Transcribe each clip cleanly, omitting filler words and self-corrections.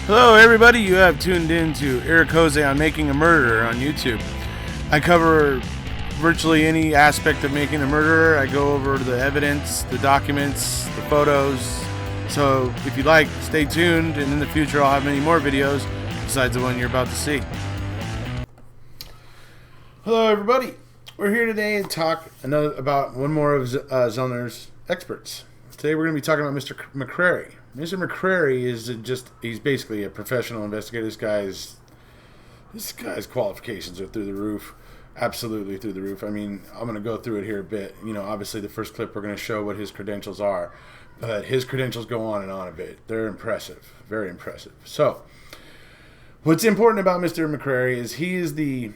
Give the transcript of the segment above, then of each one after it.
Hello everybody, you have tuned in to Eric Jose on Making a Murderer on YouTube. I cover virtually any aspect of making a murderer. I go over the evidence, the documents, the photos. So if you like, stay tuned, and in the future I'll have many more videos besides the one you're about to see. Hello everybody, we're here today to talk about one more of Zellner's experts. Today we're going to be talking about Mr. McCrary. Mr. McCreary he's basically a professional investigator. This guy's qualifications are through the roof. Absolutely through the roof. I mean, I'm going to go through it here a bit. You know, obviously the first clip we're going to show what his credentials are, but his credentials go on and on a bit. They're impressive, very impressive. So, what's important about Mr. McCreary is he is the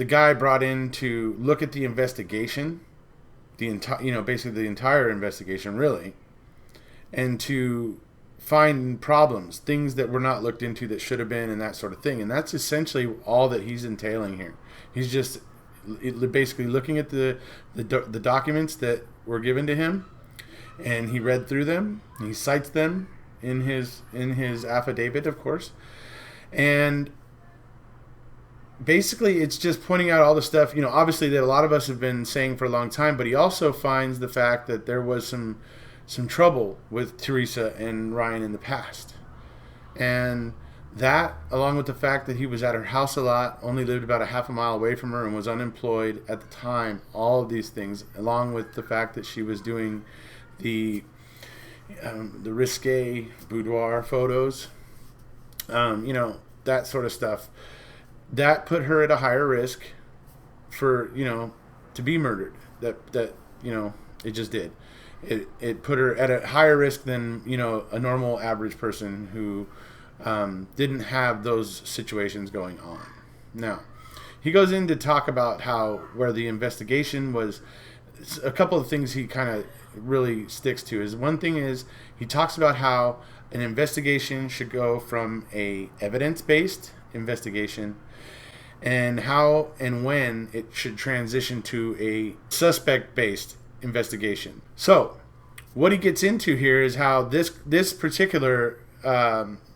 guy brought in to look at the investigation, basically the entire investigation, really, and to find problems, things that were not looked into that should have been, and that sort of thing. And that's essentially all that he's entailing here. He's just basically looking at the documents that were given to him, and he read through them. He cites them in his affidavit, of course, and basically it's just pointing out all the stuff, obviously that a lot of us have been saying for a long time. But he also finds the fact that there was some trouble with Teresa and Ryan in the past. And that, along with the fact that he was at her house a lot, only lived about a half a mile away from her, and was unemployed at the time, all of these things, along with the fact that she was doing the risque boudoir photos, that sort of stuff, that put her at a higher risk for, to be murdered. That it just did. It put her at a higher risk than a normal average person who didn't have those situations going on. Now, he goes in to talk about where the investigation was. A couple of things he kind of really sticks to is, one thing is he talks about how an investigation should go from a evidence-based investigation, and how and when it should transition to a suspect-based investigation. So, what he gets into here is how this particular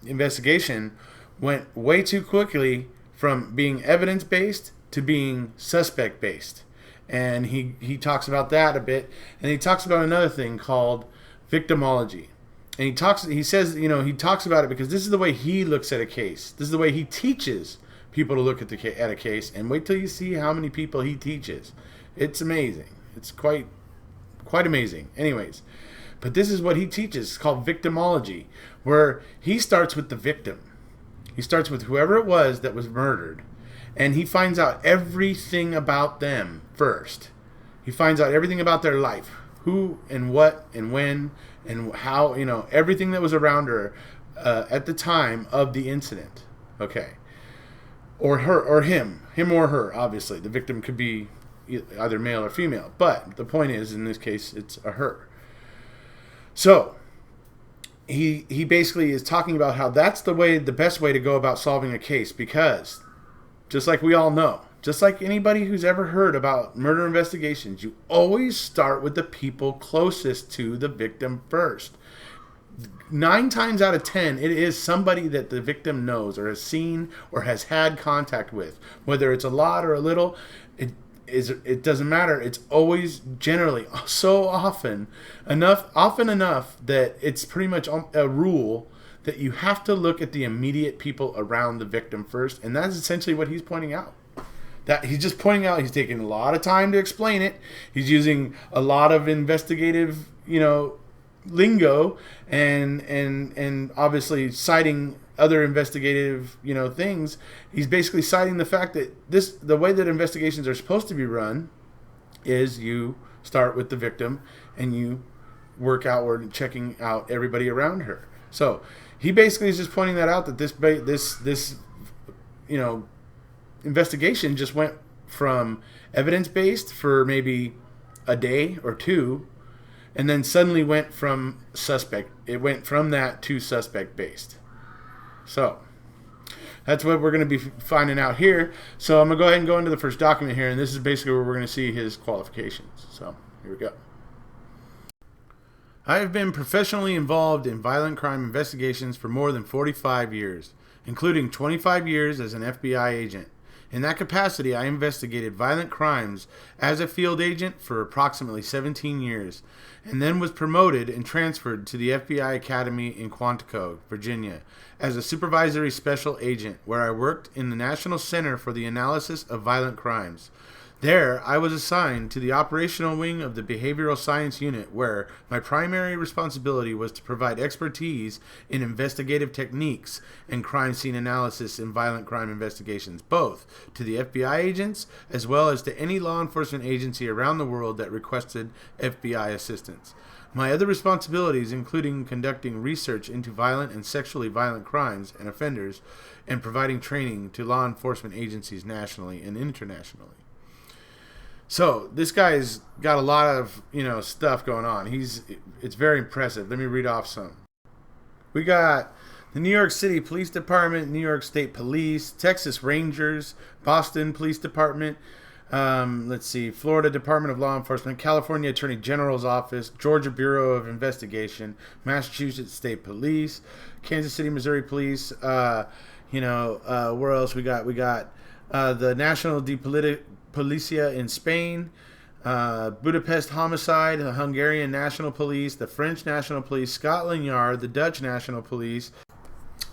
investigation went way too quickly from being evidence-based to being suspect-based. And he talks about that a bit, and he talks about another thing called victimology. And he talks about it because this is the way he looks at a case. This is the way he teaches people to look at a case. And wait till you see how many people he teaches. It's amazing. It's quite amazing. Anyways, but this is what he teaches. It's called victimology, where he starts with the victim. He starts with whoever it was that was murdered, and he finds out everything about them first. He finds out everything about their life, who and what and when and how, everything that was around her at the time of the incident. Okay. Or her, or him or her, obviously. The victim could be either male or female, but the point is, in this case, it's a her. So he basically is talking about how that's the best way to go about solving a case, because just like we all know, just like anybody who's ever heard about murder investigations, you always start with the people closest to the victim first. 9 times out of 10, it is somebody that the victim knows or has seen or has had contact with. Whether it's a lot or a little, it doesn't matter. It's always generally so often enough that it's pretty much a rule that you have to look at the immediate people around the victim first. And that's essentially what he's pointing out. That he's just pointing out, he's taking a lot of time to explain it. He's using a lot of investigative, lingo, and obviously citing other investigative, things. He's basically citing the fact that the way that investigations are supposed to be run is you start with the victim and you work outward, checking out everybody around her. So he basically is just pointing that out, that this investigation just went from evidence-based for maybe a day or two, and then suddenly went from that to suspect-based. So that's what we're going to be finding out here. So I'm going to go ahead and go into the first document here, and this is basically where we're going to see his qualifications. So here we go. I have been professionally involved in violent crime investigations for more than 45 years, including 25 years as an FBI agent. In that capacity, I investigated violent crimes as a field agent for approximately 17 years, and then was promoted and transferred to the FBI Academy in Quantico, Virginia, as a supervisory special agent, where I worked in the National Center for the Analysis of Violent Crimes. There, I was assigned to the operational wing of the Behavioral Science Unit, where my primary responsibility was to provide expertise in investigative techniques and crime scene analysis in violent crime investigations, both to the FBI agents as well as to any law enforcement agency around the world that requested FBI assistance. My other responsibilities including conducting research into violent and sexually violent crimes and offenders and providing training to law enforcement agencies nationally and internationally. So this guy's got a lot of, stuff going on. It's very impressive. Let me read off some. We got the New York City Police Department, New York State Police, Texas Rangers, Boston Police Department, Florida Department of Law Enforcement, California Attorney General's Office, Georgia Bureau of Investigation, Massachusetts State Police, Kansas City, Missouri Police. Where else we got? We got the National Policia in Spain, Budapest Homicide, the Hungarian National Police, the French National Police, Scotland Yard, the Dutch National Police.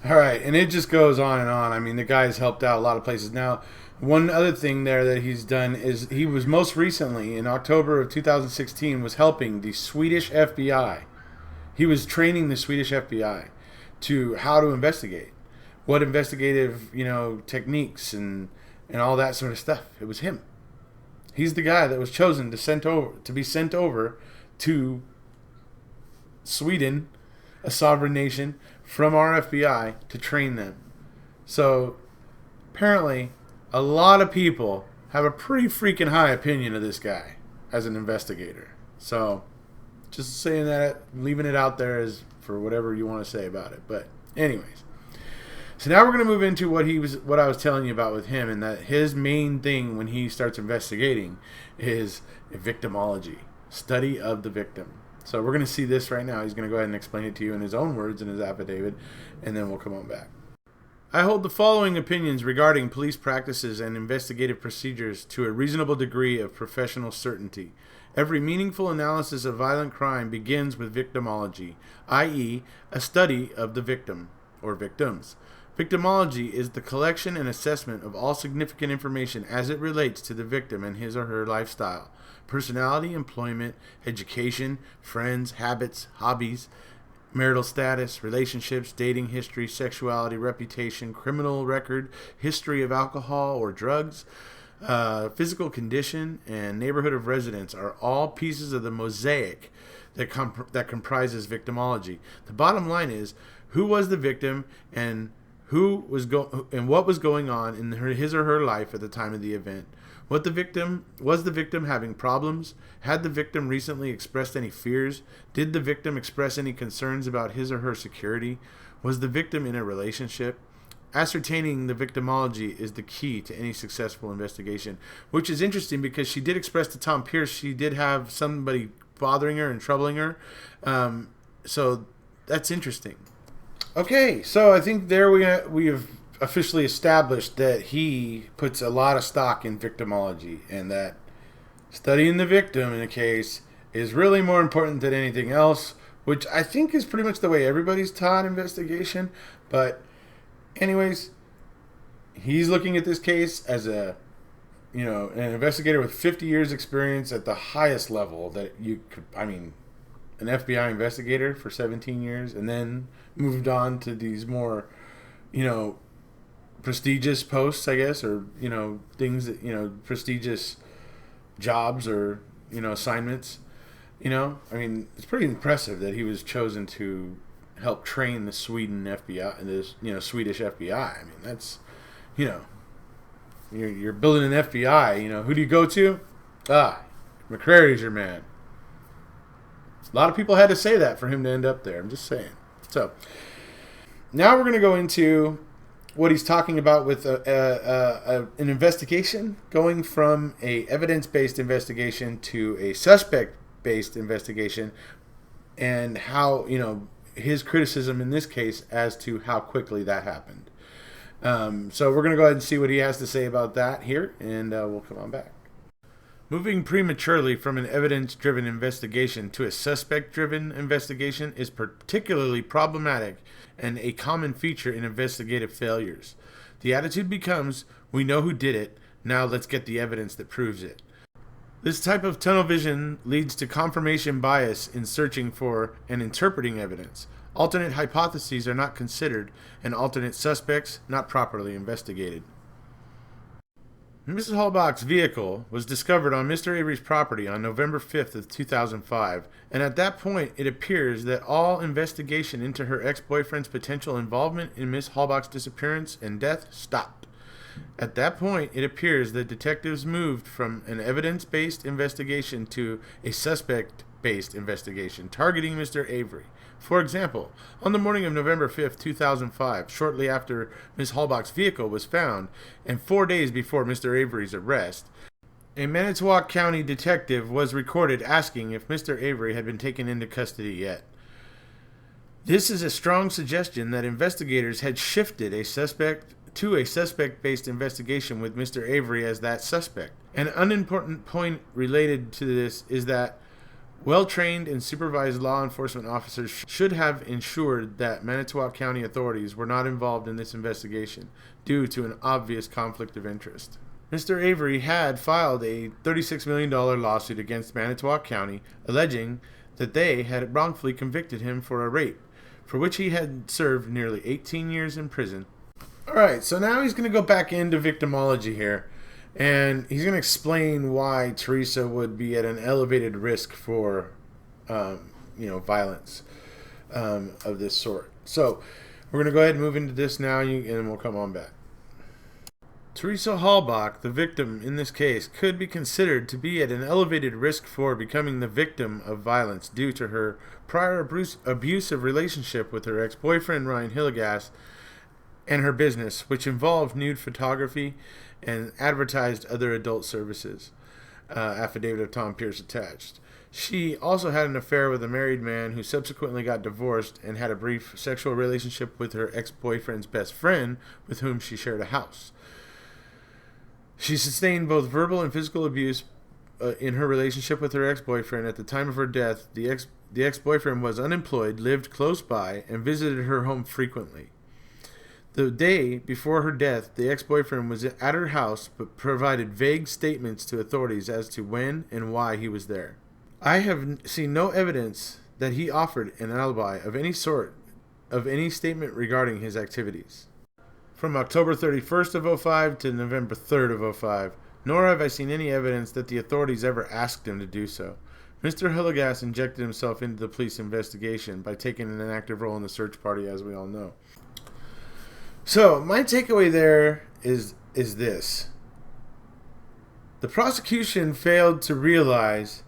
All right, and it just goes on and on. I mean, the guy's helped out a lot of places. Now, one other thing there that he's done is he was most recently, in October of 2016, was helping the Swedish FBI. He was training the Swedish FBI to how to investigate, what investigative, techniques and all that sort of stuff. It was him. He's the guy that was chosen to be sent over to Sweden, a sovereign nation, from our FBI to train them. So apparently, a lot of people have a pretty freaking high opinion of this guy as an investigator. So just saying that, leaving it out there as for whatever you want to say about it. But anyways. So now we're going to move into what I was telling you about with him, and that his main thing when he starts investigating is victimology, study of the victim. So we're going to see this right now. He's going to go ahead and explain it to you in his own words in his affidavit, and then we'll come on back. I hold the following opinions regarding police practices and investigative procedures to a reasonable degree of professional certainty. Every meaningful analysis of violent crime begins with victimology, i.e., a study of the victim or victims. Victimology is the collection and assessment of all significant information as it relates to the victim and his or her lifestyle, personality, employment, education, friends, habits, hobbies, marital status, relationships, dating history, sexuality, reputation, criminal record, history of alcohol or drugs, physical condition, and neighborhood of residence are all pieces of the mosaic that comprises victimology. The bottom line is, who was the victim and what was going on in his or her life at the time of the event? Was the victim having problems? Had the victim recently expressed any fears? Did the victim express any concerns about his or her security? Was the victim in a relationship? Ascertaining the victimology is the key to any successful investigation, which is interesting because she did express to Tom Pierce she did have somebody bothering her and troubling her. So that's interesting. Okay, so I think there we have officially established that he puts a lot of stock in victimology, and that studying the victim in a case is really more important than anything else, which I think is pretty much the way everybody's taught investigation. But anyways, he's looking at this case as an investigator with 50 years experience at the highest level that you could, an FBI investigator for 17 years, and then moved on to these more, prestigious posts, I guess, or, things that, prestigious jobs or, assignments. It's pretty impressive that he was chosen to help train the Sweden FBI, Swedish FBI. That's, you're building an FBI, who do you go to? McCrary's your man. A lot of people had to say that for him to end up there. I'm just saying. So, now we're going to go into what he's talking about with an investigation, going from a evidence-based investigation to a suspect-based investigation, and how, his criticism in this case as to how quickly that happened. So we're going to go ahead and see what he has to say about that here, and we'll come on back. Moving prematurely from an evidence-driven investigation to a suspect-driven investigation is particularly problematic and a common feature in investigative failures. The attitude becomes, we know who did it, now let's get the evidence that proves it. This type of tunnel vision leads to confirmation bias in searching for and interpreting evidence. Alternate hypotheses are not considered, and alternate suspects not properly investigated. Mrs. Halbach's vehicle was discovered on Mr. Avery's property on November 5th of 2005, and at that point it appears that all investigation into her ex-boyfriend's potential involvement in Miss Halbach's disappearance and death stopped. At that point, it appears that detectives moved from an evidence-based investigation to a suspect-based investigation targeting Mr. Avery. For example, on the morning of November 5th, 2005, shortly after Ms. Halbach's vehicle was found, and 4 days before Mr. Avery's arrest, a Manitowoc County detective was recorded asking if Mr. Avery had been taken into custody yet. This is a strong suggestion that investigators had shifted a suspect-based investigation with Mr. Avery as that suspect. An unimportant point related to this is that well-trained and supervised law enforcement officers should have ensured that Manitowoc County authorities were not involved in this investigation due to an obvious conflict of interest. Mr. Avery had filed a $36 million lawsuit against Manitowoc County, alleging that they had wrongfully convicted him for a rape, for which he had served nearly 18 years in prison. Alright, so now he's going to go back into victimology here. And he's going to explain why Teresa would be at an elevated risk for, violence of this sort. So we're going to go ahead and move into this now, and we'll come on back. Teresa Halbach, the victim in this case, could be considered to be at an elevated risk for becoming the victim of violence due to her prior abusive relationship with her ex-boyfriend, Ryan Hillegas, and her business, which involved nude photography and advertised other adult services. Affidavit of Tom Pierce attached. She also had an affair with a married man who subsequently got divorced and had a brief sexual relationship with her ex-boyfriend's best friend, with whom she shared a house. She sustained both verbal and physical abuse in her relationship with her ex-boyfriend. At the time of her death, the ex-boyfriend was unemployed, lived close by, and visited her home frequently. The day before her death, the ex-boyfriend was at her house but provided vague statements to authorities as to when and why he was there. I have seen no evidence that he offered an alibi of any sort of any statement regarding his activities. From October 31st of 2005 to November 3rd of 2005, nor have I seen any evidence that the authorities ever asked him to do so. Mr. Hillegas injected himself into the police investigation by taking an active role in the search party, as we all know. So, my takeaway there is this. The prosecution failed to realize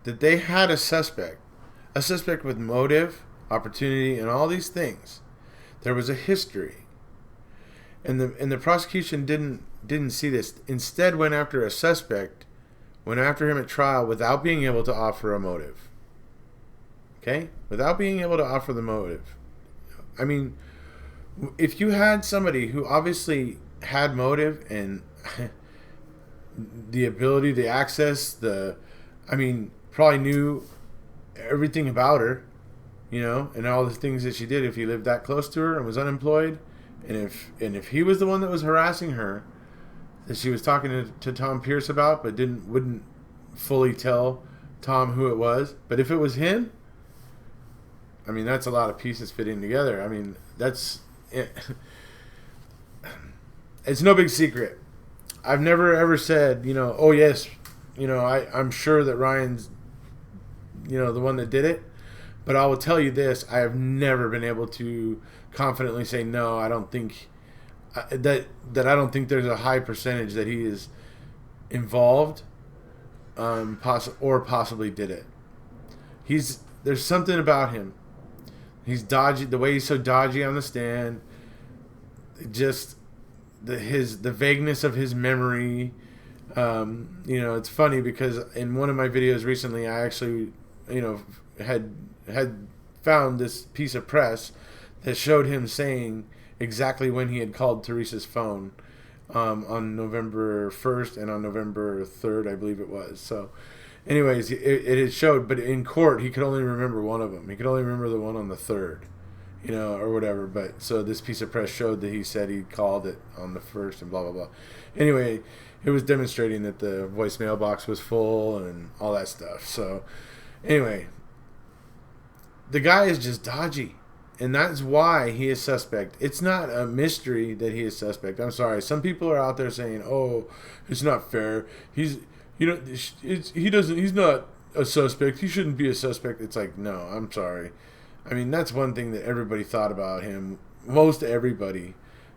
that they had a suspect with motive, opportunity, and all these things. There was a history. And the prosecution didn't see this. Instead went after a suspect, went after him at trial without being able to offer a motive. Okay? Without being able to offer the motive. I mean, if you had somebody who obviously had motive and the ability, the access, probably knew everything about her, and all the things that she did, if he lived that close to her and was unemployed, and if he was the one that was harassing her, that she was talking to Tom Pierce about, but wouldn't fully tell Tom who it was. But if it was him, that's a lot of pieces fitting together. That's it. It's no big secret. I've never ever said, oh yes, I'm sure that Ryan's, the one that did it. But I will tell you this: I have never been able to confidently say no. I don't think that I don't think there's a high percentage that he is involved, or possibly did it. There's something about him. He's dodgy. The way he's so dodgy on the stand, just the vagueness of his memory. It's funny because in one of my videos recently, I actually, had found this piece of press that showed him saying exactly when he had called Teresa's phone, on November 1st and on November 3rd, I believe it was. So, anyways, it had showed, but in court he could only remember one of them. He could only remember the one on the 3rd, or whatever. But so this piece of press showed that he said he called it on the 1st and blah blah blah. Anyway, it was demonstrating that the voicemail box was full and all that stuff. So, anyway, the guy is just dodgy. And that's why he is suspect. It's not a mystery that he is suspect. I'm sorry. Some people are out there saying, "Oh, it's not fair. He's not a suspect. He shouldn't be a suspect." It's like, no, I'm sorry. I mean, that's one thing that everybody thought about him. Most everybody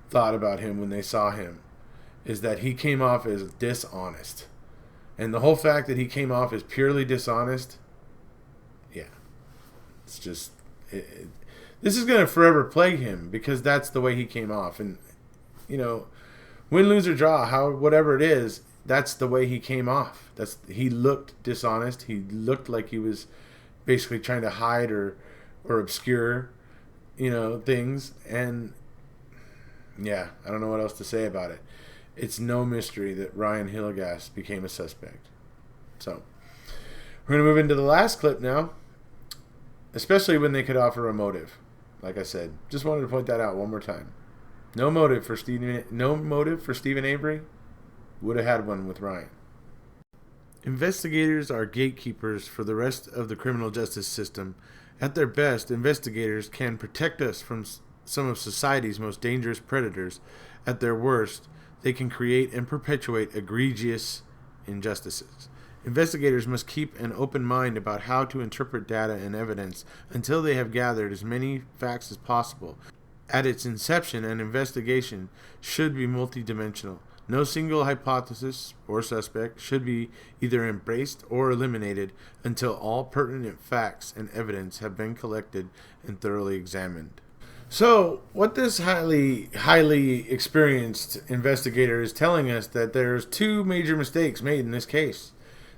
thought about him when they saw him, is that he came off as dishonest. And the whole fact that he came off as purely dishonest, yeah, it's just... This is going to forever plague him, because that's the way he came off. And, win, lose, or draw, whatever it is, that's the way he came off. He looked dishonest. He looked like he was basically trying to hide or obscure, things. And, yeah, I don't know what else to say about it. It's no mystery that Ryan Hillegas became a suspect. So, we're going to move into the last clip now, especially when they could offer a motive. Like I said, just wanted to point that out one more time. No motive for Stephen Avery. Would have had one with Ryan. Investigators are gatekeepers for the rest of the criminal justice system. At their best, investigators can protect us from some of society's most dangerous predators. At their worst, they can create and perpetuate egregious injustices. Investigators must keep an open mind about how to interpret data and evidence until they have gathered as many facts as possible. At its inception, an investigation should be multidimensional. No single hypothesis or suspect should be either embraced or eliminated until all pertinent facts and evidence have been collected and thoroughly examined. So, what this highly experienced investigator is telling us, that there's two major mistakes made in this case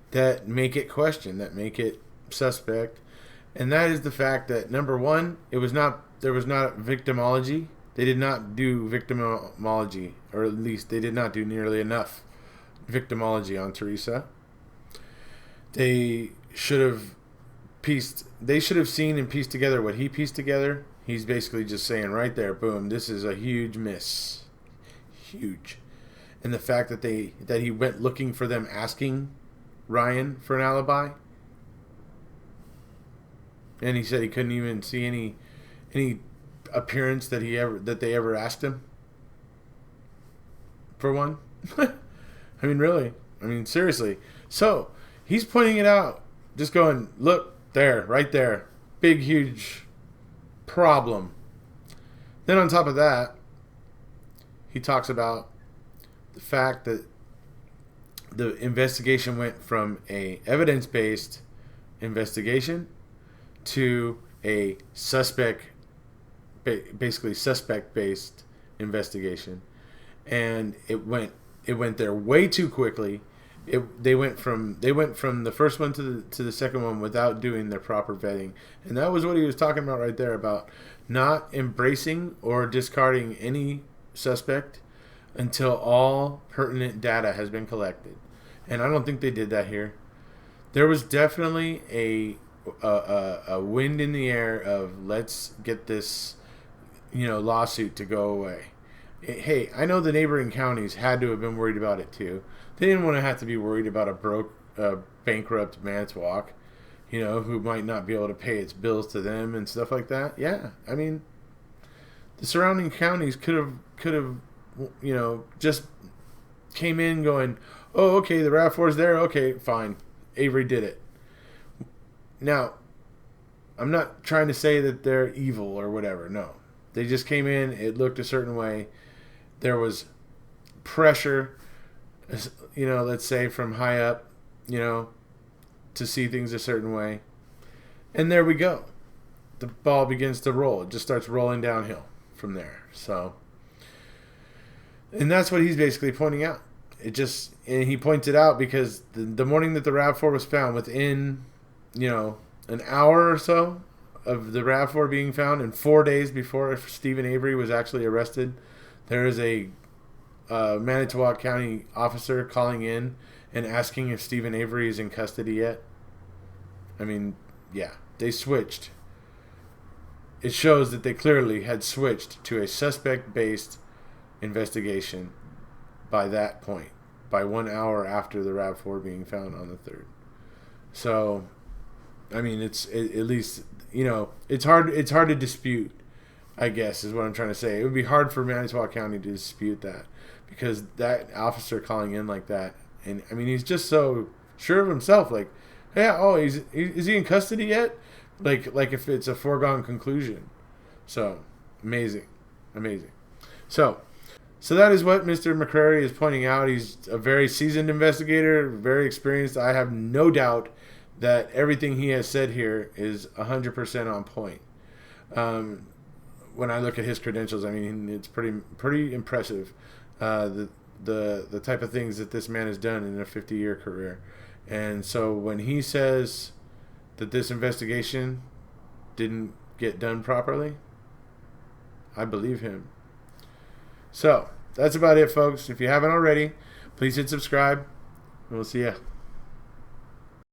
that make it question, that make it suspect. And that is the fact that, number one, there was not victimology. They did not do victimology, or at least they did not do nearly enough victimology on Teresa. They should have seen and pieced together what he pieced together. He's basically just saying right there, boom, this is a huge miss. Huge. And the fact that he went looking for them, asking Ryan for an alibi, and he said he couldn't even see any appearance that they ever asked him for one. I mean, really. I mean, seriously. So he's pointing it out, just going, look there, right there, big huge problem. Then on top of that, he talks about the fact that the investigation went from a evidence-based investigation to a basically suspect-based investigation, and it went there way too quickly. They went from the first one to the second one without doing their proper vetting, and that was what he was talking about right there, about not embracing or discarding any suspect until all pertinent data has been collected. And I don't think they did that here. There was definitely a wind in the air of, let's get this lawsuit to go away. Hey, I know the neighboring counties had to have been worried about it too. They didn't want to have to be worried about a bankrupt Manitowoc, who might not be able to pay its bills to them and stuff like that. Yeah, I mean, the surrounding counties could have just came in going, oh, okay, the RAV4's there. Okay, fine. Avery did it. Now, I'm not trying to say that they're evil or whatever. No. They just came in. It looked a certain way. There was pressure, let's say from high up, to see things a certain way. And there we go. The ball begins to roll. It just starts rolling downhill from there. So, and that's what he's basically pointing out. And he points it out because the morning that the RAV4 was found, within, an hour or so of the RAV4 being found, and 4 days before Stephen Avery was actually arrested, there is a Manitowoc County officer calling in and asking if Stephen Avery is in custody yet. I mean, yeah, they switched. It shows that they clearly had switched to a suspect-based investigation by that point, by 1 hour after the RAV4 being found on the 3rd. So, I mean, at least, it's hard to dispute, I guess, is what I'm trying to say. It would be hard for Manitowoc County to dispute that, because that officer calling in like that, and I mean, he's just so sure of himself, like, yeah, oh, is he in custody yet? Like if it's a foregone conclusion. So, amazing. So that is what Mr. McCrary is pointing out. He's a very seasoned investigator, very experienced. I have no doubt that everything he has said here is 100% on point. When I look at his credentials, I mean, it's pretty impressive. The type of things that this man has done in a 50-year career. And so when he says that this investigation didn't get done properly, I believe him. So that's about it, folks. If you haven't already, please hit subscribe. We'll see ya.